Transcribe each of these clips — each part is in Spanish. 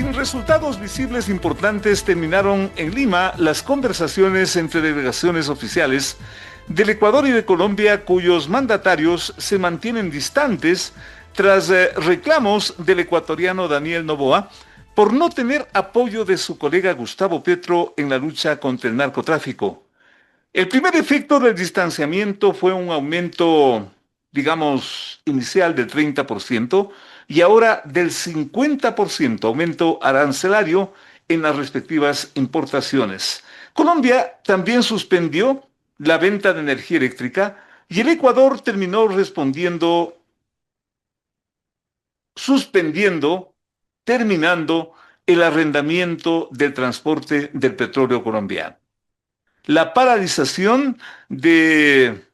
Sin resultados visibles importantes terminaron en Lima las conversaciones entre delegaciones oficiales del Ecuador y de Colombia, cuyos mandatarios se mantienen distantes tras reclamos del ecuatoriano Daniel Noboa por no tener apoyo de su colega Gustavo Petro en la lucha contra el narcotráfico. El primer efecto del distanciamiento fue un aumento, digamos, inicial del 30% y ahora del 50% aumento arancelario en las respectivas importaciones. Colombia también suspendió la venta de energía eléctrica y el Ecuador terminó suspendiendo, terminando el arrendamiento del transporte del petróleo colombiano. La paralización de,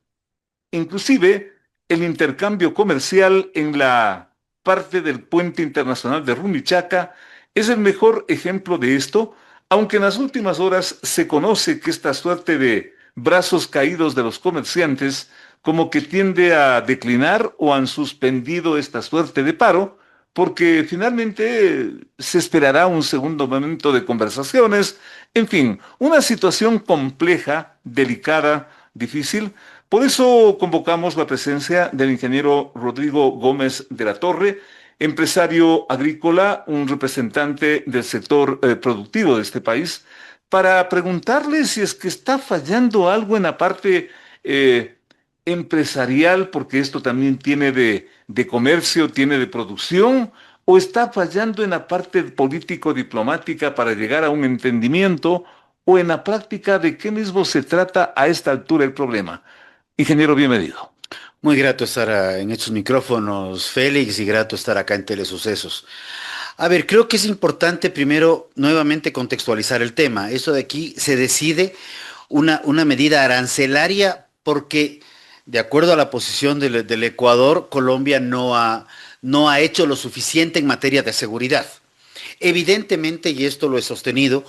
inclusive, el intercambio comercial en la parte del puente internacional de Rumichaca es el mejor ejemplo de esto, aunque en las últimas horas se conoce que esta suerte de brazos caídos de los comerciantes como que tiende a declinar o han suspendido esta suerte de paro, porque finalmente se esperará un segundo momento de conversaciones. En fin, una situación compleja, delicada, difícil. Por eso convocamos la presencia del ingeniero Rodrigo Gómez de la Torre, empresario agrícola, un representante del sector productivo de este país, para preguntarle si es que está fallando algo en la parte empresarial, porque esto también tiene de comercio, tiene de producción, o está fallando en la parte político-diplomática para llegar a un entendimiento, o en la práctica de qué mismo se trata a esta altura el problema. Ingeniero, bienvenido. Muy grato estar en estos micrófonos, Félix, y grato estar acá en Telesucesos. A ver, creo que es importante primero nuevamente contextualizar el tema. Eso de aquí se decide una medida arancelaria porque, de acuerdo a la posición del Ecuador, Colombia no ha hecho lo suficiente en materia de seguridad. Evidentemente, y esto lo he sostenido,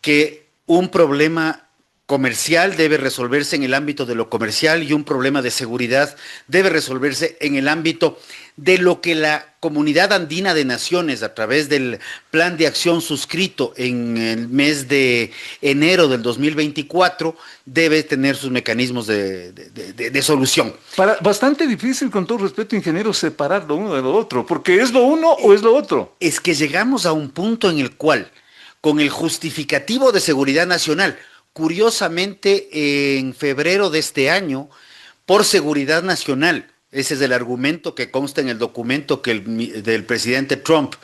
que un problema comercial debe resolverse en el ámbito de lo comercial y un problema de seguridad debe resolverse en el ámbito de lo que la Comunidad Andina de Naciones, a través del plan de acción suscrito en el mes de enero del 2024, debe tener sus mecanismos de solución. Bastante difícil, con todo respeto, ingeniero, separar lo uno de lo otro, porque ¿es lo uno o es lo otro? Es que llegamos a un punto en el cual, con el justificativo de seguridad nacional, curiosamente, en febrero de este año, por seguridad nacional, ese es el argumento que consta en el documento que del presidente Trump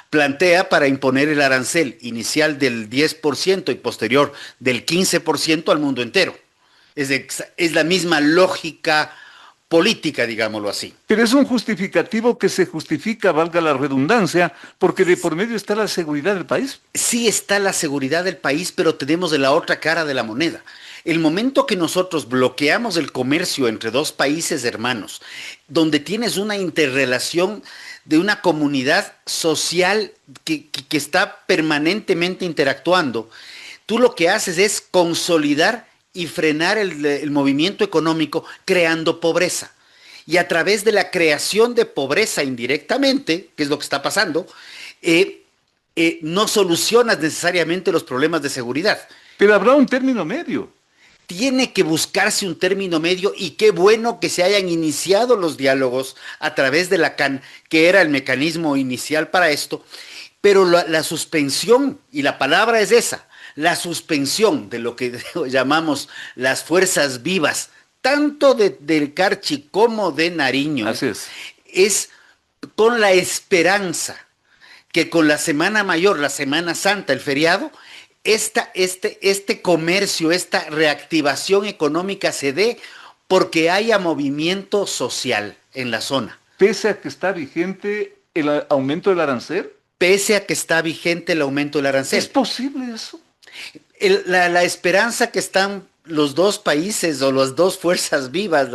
plantea para imponer el arancel inicial del 10% y posterior del 15% al mundo entero. Es la misma lógica política, digámoslo así. Pero es un justificativo que se justifica, valga la redundancia, porque de por medio está la seguridad del país. Sí está la seguridad del país, pero tenemos de la otra cara de la moneda. El momento que nosotros bloqueamos el comercio entre dos países hermanos, donde tienes una interrelación de una comunidad social que está permanentemente interactuando, tú lo que haces es consolidar y frenar el movimiento económico creando pobreza. Y a través de la creación de pobreza indirectamente, que es lo que está pasando, no solucionas necesariamente los problemas de seguridad. Pero habrá un término medio. Tiene que buscarse un término medio y qué bueno que se hayan iniciado los diálogos a través de la CAN, que era el mecanismo inicial para esto, pero la suspensión, y la palabra es esa, la suspensión de lo que llamamos las fuerzas vivas, tanto del Carchi como de Nariño, es con la esperanza que con la Semana Mayor, la Semana Santa, el feriado, este comercio, esta reactivación económica se dé porque haya movimiento social en la zona. Pese a que está vigente el aumento del arancel. Pese a que está vigente el aumento del arancel. ¿Es posible eso? La esperanza que están los dos países o las dos fuerzas vivas,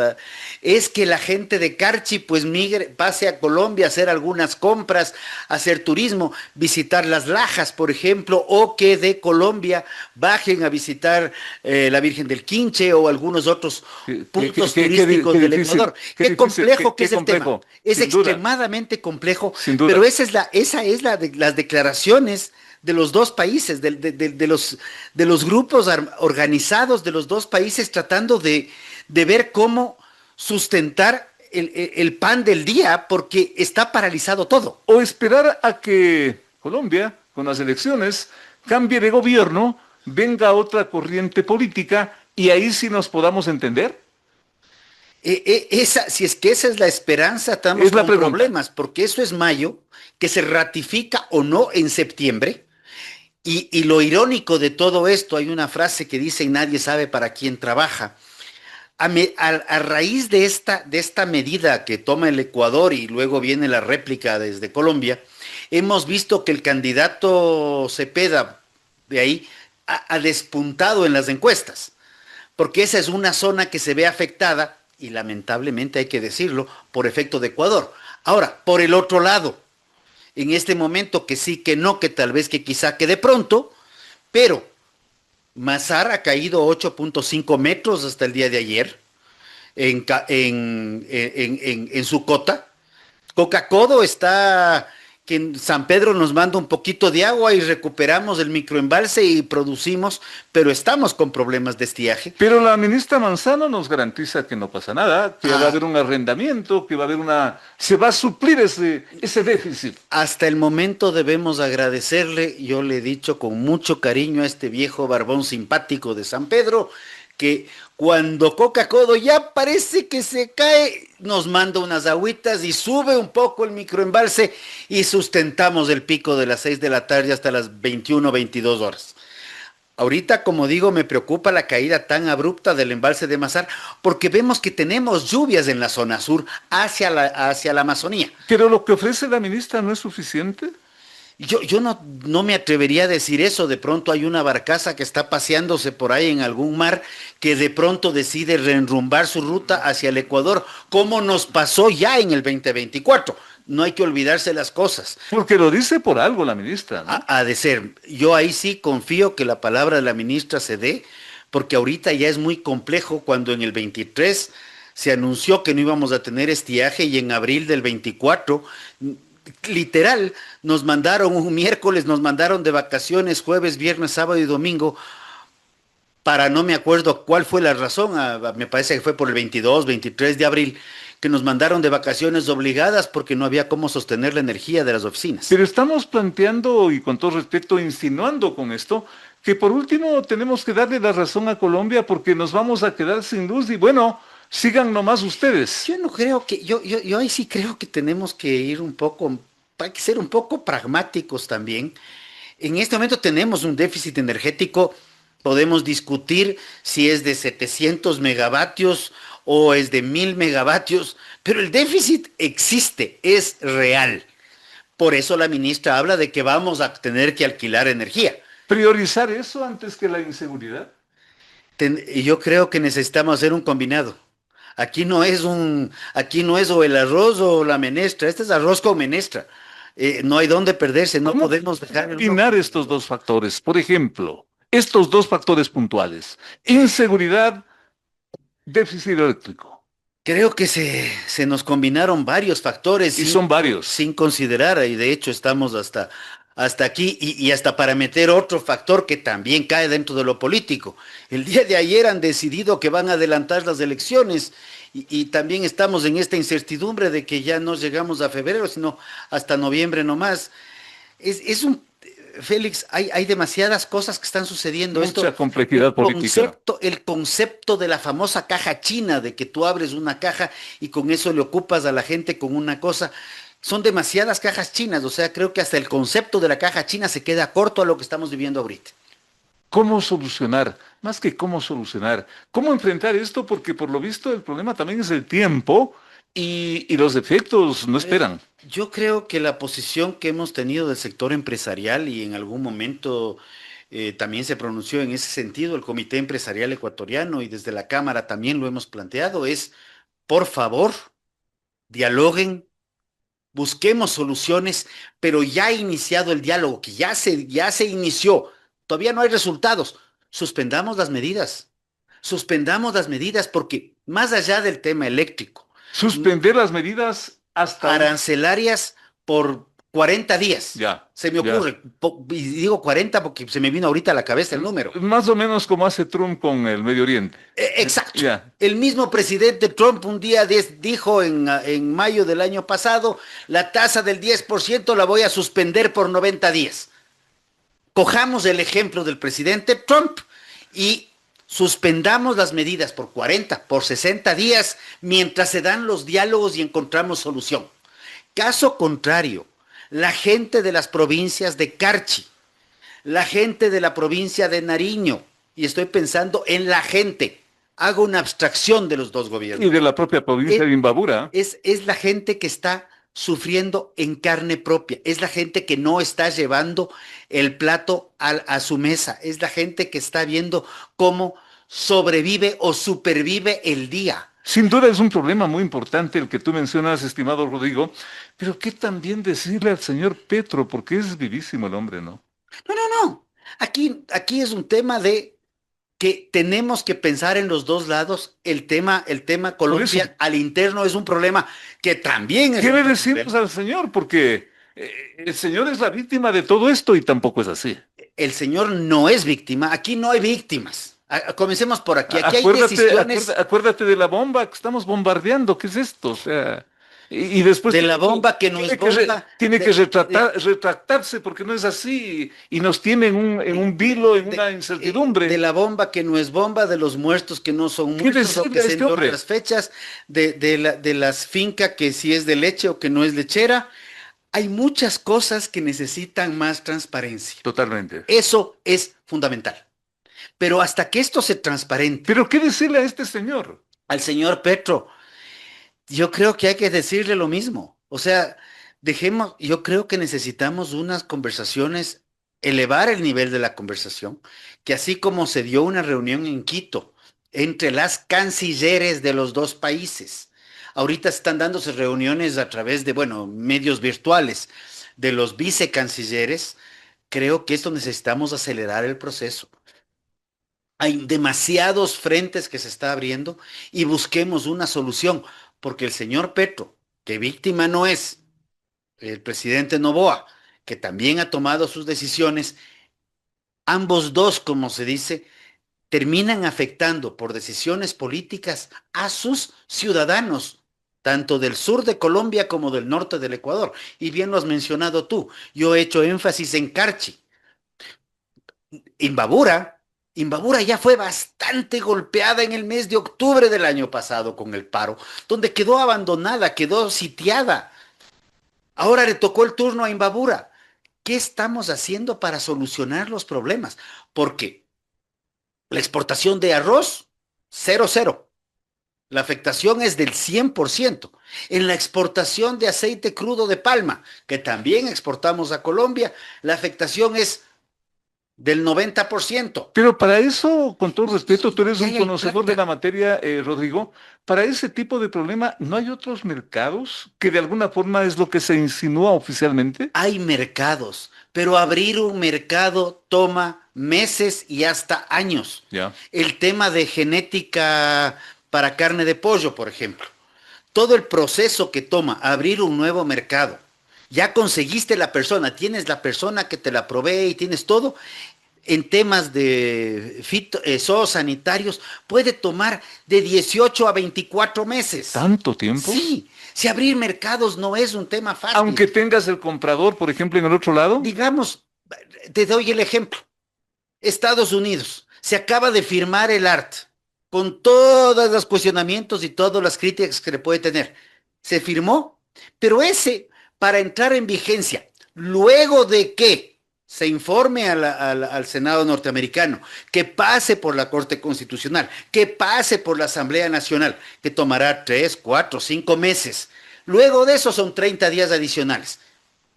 es que la gente de Carchi pues migre, pase a Colombia a hacer algunas compras, a hacer turismo, visitar las Lajas, por ejemplo, o que de Colombia bajen a visitar la Virgen del Quinche o algunos otros puntos turísticos del Ecuador. Qué Qué difícil, complejo que qué es el tema. complejo, Es sin duda, extremadamente complejo, sin pero duda. esa es las declaraciones de los dos países, de los grupos organizados de los dos países tratando de ver cómo sustentar el pan del día porque está paralizado todo. O esperar a que Colombia, con las elecciones, cambie de gobierno, venga otra corriente política y ahí sí nos podamos entender. Si es que esa es la esperanza, estamos Es la con pregunta. problemas, porque eso es mayo, que se ratifica o no en septiembre. Y lo irónico de todo esto, hay una frase que dice, nadie sabe para quién trabaja. A raíz de esta medida que toma el Ecuador y luego viene la réplica desde Colombia, hemos visto que el candidato Cepeda de ahí ha despuntado en las encuestas, porque esa es una zona que se ve afectada, y lamentablemente hay que decirlo, por efecto de Ecuador. Ahora, por el otro lado, en este momento que sí, que no, que tal vez que quizá que de pronto, pero Mazar ha caído 8.5 metros hasta el día de ayer en su cota. Coca-Codo está que en San Pedro nos manda un poquito de agua y recuperamos el microembalse y producimos, pero estamos con problemas de estiaje. Pero la ministra Manzano nos garantiza que no pasa nada, que va a Ah, haber un arrendamiento, que va a haber una... Se va a suplir ese déficit. hasta el momento debemos agradecerle, yo le he dicho con mucho cariño a este viejo barbón simpático de San Pedro, que cuando Coca-Codo ya parece que se cae, nos manda unas agüitas y sube un poco el microembalse y sustentamos el pico de las 6 de la tarde hasta las 21, 22 horas. Ahorita, como digo, me preocupa la caída tan abrupta del embalse de Mazar porque vemos que tenemos lluvias en la zona sur hacia la Amazonía. Pero lo que ofrece la ministra no es suficiente. Yo no me atrevería a decir eso. De pronto hay una barcaza que está paseándose por ahí en algún mar que de pronto decide reenrumbar su ruta hacia el Ecuador, como nos pasó ya en el 2024. No hay que olvidarse las cosas. Porque lo dice por algo la ministra, ¿no? Ha de ser. Yo ahí sí confío que la palabra de la ministra se dé, porque ahorita ya es muy complejo cuando en el 23 se anunció que no íbamos a tener estiaje y en abril del 24 literal, nos mandaron un miércoles, nos mandaron de vacaciones jueves, viernes, sábado y domingo, para no me acuerdo cuál fue la razón, me parece que fue por el 22, 23 de abril, que nos mandaron de vacaciones obligadas porque no había cómo sostener la energía de las oficinas. Pero estamos planteando, y con todo respeto, insinuando con esto, que por último tenemos que darle la razón a Colombia porque nos vamos a quedar sin luz y bueno, sigan nomás ustedes. Yo no creo que, yo ahí sí creo que tenemos que ir un poco, hay que ser un poco pragmáticos también. En este momento tenemos un déficit energético, podemos discutir si es de 700 megavatios o es de 1000 megavatios, pero el déficit existe, es real. Por eso la ministra habla de que vamos a tener que alquilar energía. Priorizar eso antes que la inseguridad. Yo creo que necesitamos hacer un combinado. Aquí no es o el arroz o la menestra, este es arroz con menestra. No hay dónde perderse, no ¿Cómo podemos dejar el rojo. combinar estos dos factores? Por ejemplo, estos dos factores puntuales, inseguridad, déficit eléctrico, Creo que se nos combinaron varios factores y son varios. sin considerar, y de hecho estamos hasta aquí, y hasta para meter otro factor que también cae dentro de lo político. El día de ayer han decidido que van a adelantar las elecciones, y también estamos en esta incertidumbre de que ya no llegamos a febrero, sino hasta noviembre nomás. Es un, Félix, hay demasiadas cosas que están sucediendo. Mucha complejidad política. El concepto de la famosa caja china, de que tú abres una caja y con eso le ocupas a la gente con una cosa, son demasiadas cajas chinas. O sea, creo que hasta el concepto de la caja china se queda corto a lo que estamos viviendo ahorita. ¿Cómo solucionar? Más que cómo solucionar, ¿cómo enfrentar esto? Porque por lo visto el problema también es el tiempo y los efectos no esperan. Yo creo que la posición que hemos tenido del sector empresarial y en algún momento también se pronunció en ese sentido el Comité Empresarial Ecuatoriano y desde la Cámara también lo hemos planteado, es, por favor, dialoguen, busquemos soluciones, pero ya ha iniciado el diálogo, que ya se inició, todavía no hay resultados. Suspendamos las medidas porque más allá del tema eléctrico, Suspender las medidas hasta un... arancelarias por 40 días. Ya, Se me ya. ocurre, y digo 40 porque se me vino ahorita a la cabeza el número. Más o menos como hace Trump con el Medio Oriente. Exacto. Ya. El mismo presidente Trump un día dijo en mayo del año pasado, la tasa del 10% la voy a suspender por 90 días. Cojamos el ejemplo del presidente Trump y suspendamos las medidas por 40, por 60 días, mientras se dan los diálogos y encontramos solución. Caso contrario, la gente de las provincias de Carchi, la gente de la provincia de Nariño, y estoy pensando en la gente, hago una abstracción de los dos Y gobiernos, de la propia provincia es, de Imbabura. es la gente que está sufriendo en carne propia, es la gente que no está llevando el plato a su mesa, es la gente que está viendo cómo sobrevive o supervive el día. Sin duda es un problema muy importante el que tú mencionas, estimado Rodrigo, pero ¿qué también decirle al señor Petro? Porque es vivísimo el hombre, ¿no? No, no, no. Aquí es un tema de que tenemos que pensar en los dos lados. El tema Por eso, Colombia al interno es un problema que también es ¿qué le otro decimos problema. al señor? Porque el señor es la víctima de todo esto y tampoco es así. El señor no es víctima. Aquí no hay víctimas. Comencemos por aquí. Aquí hay Acuérdate, decisiones acuérdate de la bomba que estamos bombardeando, ¿qué es esto? O sea, y después de la bomba que no es bomba. tiene que retractarse porque no es así y nos tiene en un vilo, en una De incertidumbre. la bomba que no es bomba, de los muertos que no son ¿Qué muertos, o decirle que a sean este de hombre? otras fechas, de las fincas que si es de leche o que no es lechera. Hay muchas cosas que necesitan más transparencia. Totalmente. Eso es fundamental. Pero hasta que esto se transparente Pero ¿qué decirle a este señor? al señor Petro, yo creo que hay que decirle lo mismo. O sea, yo creo que necesitamos unas conversaciones, elevar el nivel de la conversación, que así como se dio una reunión en Quito entre las cancilleres de los dos países, ahorita están dándose reuniones a través de, bueno, medios virtuales de los vicecancilleres. Creo que esto necesitamos acelerar el proceso. Hay demasiados frentes que se está abriendo y busquemos una solución, porque el señor Petro, que víctima no es, el presidente Noboa, que también ha tomado sus decisiones, ambos dos, como se dice, terminan afectando por decisiones políticas a sus ciudadanos, tanto del sur de Colombia como del norte del Ecuador. Y bien lo has mencionado tú, yo he hecho énfasis en Carchi. Imbabura, Imbabura ya fue bastante golpeada en el mes de octubre del año pasado con el paro, donde quedó abandonada, quedó sitiada. Ahora le tocó el turno a Imbabura. ¿Qué estamos haciendo para solucionar los problemas? Porque la exportación de arroz, cero, cero. La afectación es del 100%. En la exportación de aceite crudo de palma, que también exportamos a Colombia, la afectación es del 90%. Pero para eso, con todo respeto, tú eres Y un ahí hay conocedor de la plata. materia, Rodrigo. Para ese tipo de problema, ¿no hay otros mercados que de alguna forma es lo que se insinúa oficialmente? Hay mercados, pero abrir un mercado toma meses y hasta años. Ya. El tema de genética para carne de pollo, por ejemplo. Todo el proceso que toma abrir un nuevo mercado. Ya conseguiste la persona, tienes la persona que te la provee y tienes todo. En temas de zoosanitarios puede tomar de 18 a 24 meses. ¿Tanto tiempo? Sí, si abrir mercados no es un tema fácil. Aunque tengas el comprador, por ejemplo, en el otro lado. Digamos, te doy el ejemplo. Estados Unidos, se acaba de firmar el ART con todos los cuestionamientos y todas las críticas que le puede tener. Se firmó, pero para entrar en vigencia, luego de que se informe al Senado norteamericano, que pase por la Corte Constitucional, que pase por la Asamblea Nacional, que tomará 3, 4, 5 meses. Luego de eso son 30 días adicionales.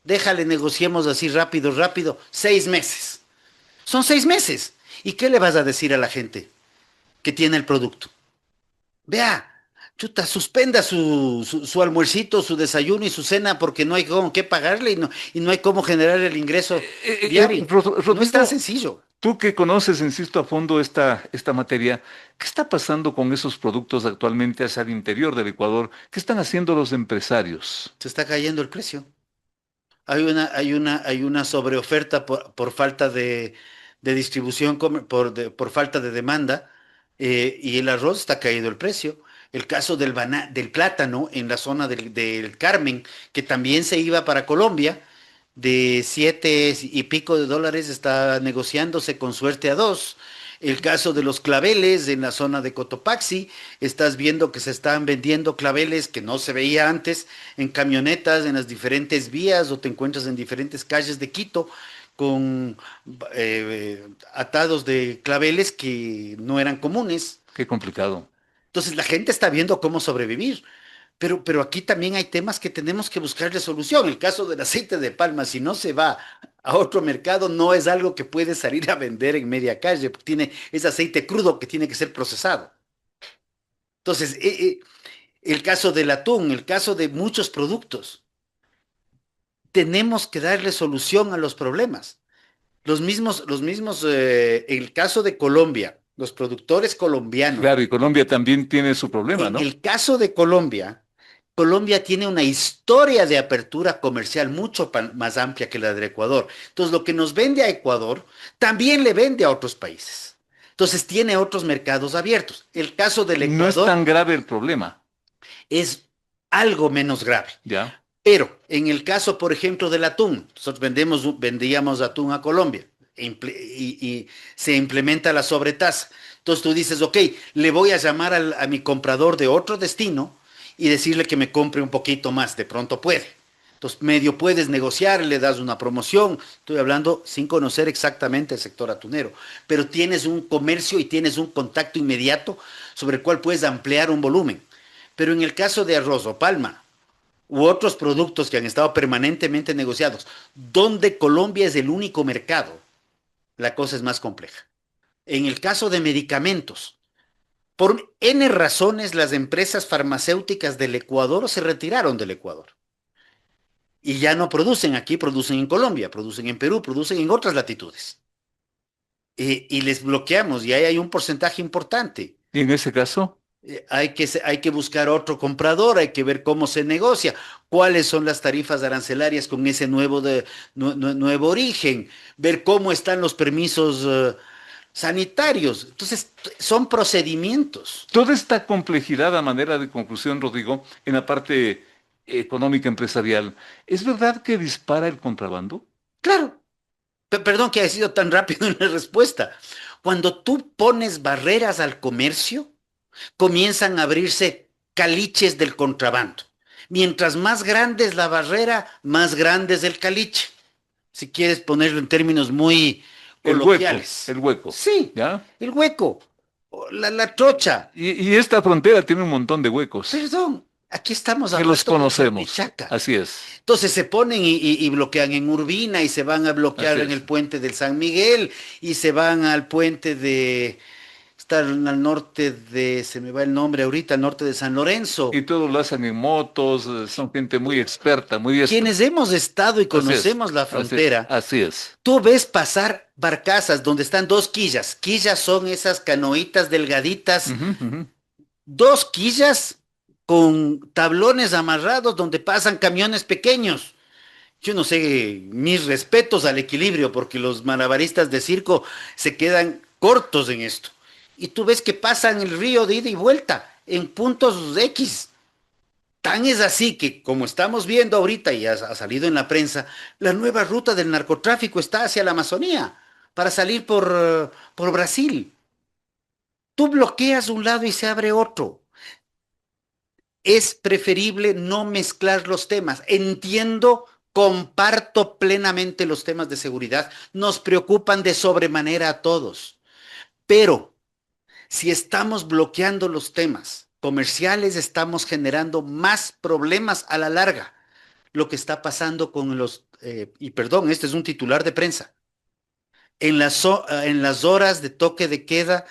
Déjale, negociemos así rápido, rápido, 6 meses. Son 6 meses. ¿Y qué le vas a decir a la gente que tiene el producto? Vea, chuta, suspenda su almuercito, su desayuno y su cena porque no hay con qué pagarle y no hay cómo generar el ingreso diario. No es tan Rodrigo, sencillo. tú que conoces, insisto, a fondo esta materia, ¿qué está pasando con esos productos actualmente hacia el interior del Ecuador? ¿Qué están haciendo los empresarios? Se está cayendo el precio. Hay una sobreoferta por falta de distribución, por falta de demanda, y el arroz está caído el precio. El caso del plátano en la zona del Carmen, que también se iba para Colombia, de 7 y pico de dólares, está negociándose con suerte a 2. El caso de los claveles en la zona de Cotopaxi, estás viendo que se están vendiendo claveles que no se veía antes en camionetas en las diferentes vías o te encuentras en diferentes calles de Quito con atados de claveles que no eran comunes. Qué complicado. Entonces la gente está viendo cómo sobrevivir. Pero aquí también hay temas que tenemos que buscarle solución. El caso del aceite de palma, si no se va a otro mercado, no es algo que puede salir a vender en media calle, porque es aceite crudo que tiene que ser procesado. Entonces, el caso del atún, el caso de muchos productos, tenemos que darle solución a los problemas. El caso de Colombia, los productores colombianos. Claro, y Colombia también tiene su problema, En ¿no? el caso de Colombia, Colombia tiene una historia de apertura comercial mucho más amplia que la del Ecuador. Entonces, lo que nos vende a Ecuador también le vende a otros países. Entonces, tiene otros mercados abiertos. El caso del No es Ecuador tan grave el problema, es algo menos grave. ¿ya? Pero en el caso, por ejemplo, del atún, nosotros vendíamos atún a Colombia y se implementa la sobretasa. Entonces tú dices, ok, le voy a llamar a mi comprador de otro destino y decirle que me compre un poquito más, de pronto puede. Entonces medio puedes negociar, le das una promoción, estoy hablando sin conocer exactamente el sector atunero, pero tienes un comercio y tienes un contacto inmediato sobre el cual puedes ampliar un volumen. Pero en el caso de arroz o palma, u otros productos que han estado permanentemente negociados, donde Colombia es el único mercado, la cosa es más compleja. En el caso de medicamentos, por N razones, las empresas farmacéuticas del Ecuador se retiraron del Ecuador y ya no producen aquí, producen en Colombia, producen en Perú, producen en otras latitudes. Y les bloqueamos y ahí hay un porcentaje importante. Y en ese caso, Hay que buscar otro comprador, hay que ver cómo se negocia, cuáles son las tarifas arancelarias con ese nuevo origen, ver cómo están los permisos sanitarios. Entonces, son procedimientos. toda esta complejidad a manera de conclusión, Rodrigo, en la parte económica empresarial, ¿es verdad que dispara el contrabando? Claro, perdón que haya sido tan rápido en la respuesta. Cuando tú pones barreras al comercio, comienzan a abrirse caliches del contrabando. Mientras más grande es la barrera, más grande es el caliche. Si quieres ponerlo en términos muy coloquiales. El hueco, Sí, ¿ya? el hueco, o la trocha. Y esta frontera tiene un montón de huecos Perdón, aquí estamos que los hablando de conocemos. Saltichaca. Así es, Entonces se ponen y bloquean en Urbina y se van a bloquear así en el es. puente del San Miguel y se van al puente está al norte se me va el nombre ahorita, al norte de San Lorenzo. Y todos lo hacen en motos, son gente muy experta, muy Quienes hemos estado y Así es, conocemos la frontera, así es. tú ves pasar barcazas donde están dos quillas. Quillas son esas canoitas delgaditas, Ujú, ujú. dos quillas con tablones amarrados donde pasan camiones pequeños. Yo no sé, mis respetos al equilibrio, porque los malabaristas de circo se quedan cortos en esto. Y tú ves que pasan el río de ida y vuelta en puntos X. Tan es así que, como estamos viendo ahorita y ha salido en la prensa, la nueva ruta del narcotráfico está hacia la Amazonía para salir por Brasil. Tú bloqueas un lado y se abre otro. Es preferible no mezclar los temas. Entiendo, comparto plenamente los temas de seguridad. Nos preocupan de sobremanera a todos. Pero si estamos bloqueando los temas comerciales, estamos generando más problemas a la larga. Lo que está pasando con y perdón, este es un titular de prensa, en las horas de toque de queda,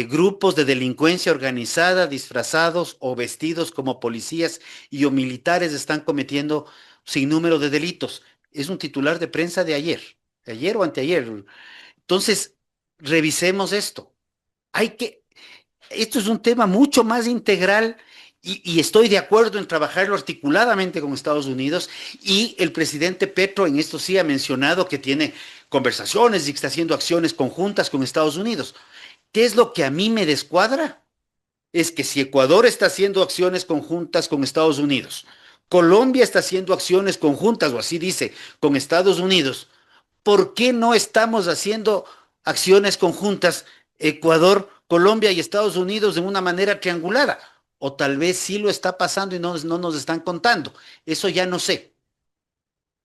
grupos de delincuencia organizada, disfrazados o vestidos como policías y o militares están cometiendo sin número de delitos. Es un titular de prensa de ayer o anteayer. Entonces, revisemos esto. Hay que, esto es un tema mucho más integral y estoy de acuerdo en trabajarlo articuladamente con Estados Unidos y el presidente Petro en esto sí ha mencionado que tiene conversaciones y que está haciendo acciones conjuntas con Estados Unidos. ¿Qué es lo que a mí me descuadra? Es que si Ecuador está haciendo acciones conjuntas con Estados Unidos, Colombia está haciendo acciones conjuntas, o así dice, con Estados Unidos, ¿por qué no estamos haciendo acciones conjuntas Ecuador, Colombia y Estados Unidos de una manera triangulada? O tal vez sí lo está pasando y no nos están contando. Eso ya no sé.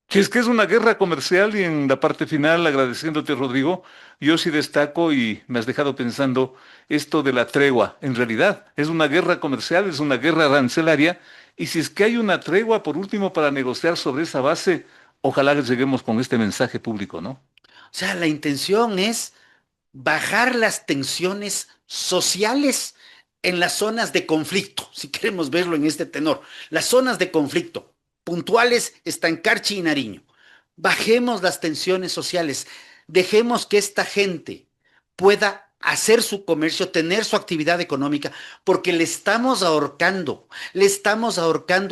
Si es que es una guerra comercial y en la parte final, agradeciéndote, Rodrigo, yo sí destaco y me has dejado pensando esto de la tregua. En realidad, es una guerra comercial, es una guerra arancelaria, y si es que hay una tregua, por último, para negociar sobre esa base, ojalá que lleguemos con este mensaje público, ¿no? O sea, la intención es bajar las tensiones sociales en las zonas de conflicto, si queremos verlo en este tenor. Las zonas de conflicto puntuales están Carchi y Nariño. Bajemos las tensiones sociales, dejemos que esta gente pueda hacer su comercio, tener su actividad económica, porque le estamos ahorcando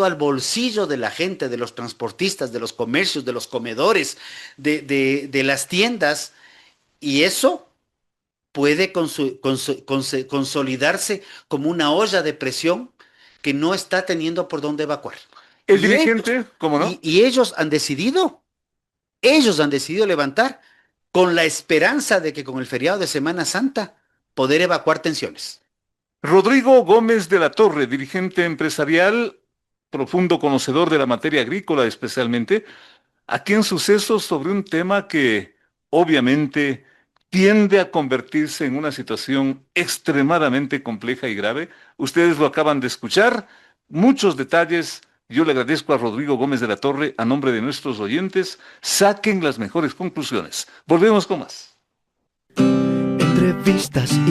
al bolsillo de la gente, de los transportistas, de los comercios, de los comedores, de las tiendas, y eso puede consolidarse como una olla de presión que no está teniendo por dónde evacuar. El Y ellos, dirigente, ¿cómo no? y ellos han decidido levantar con la esperanza de que con el feriado de Semana Santa poder evacuar tensiones. Rodrigo Gómez de la Torre, dirigente empresarial, profundo conocedor de la materia agrícola especialmente, aquí en Sucesos sobre un tema que obviamente tiende a convertirse en una situación extremadamente compleja y grave. Ustedes lo acaban de escuchar, muchos detalles. Yo le agradezco a Rodrigo Gómez de la Torre, a nombre de nuestros oyentes, saquen las mejores conclusiones. Volvemos con más. Entrevistas y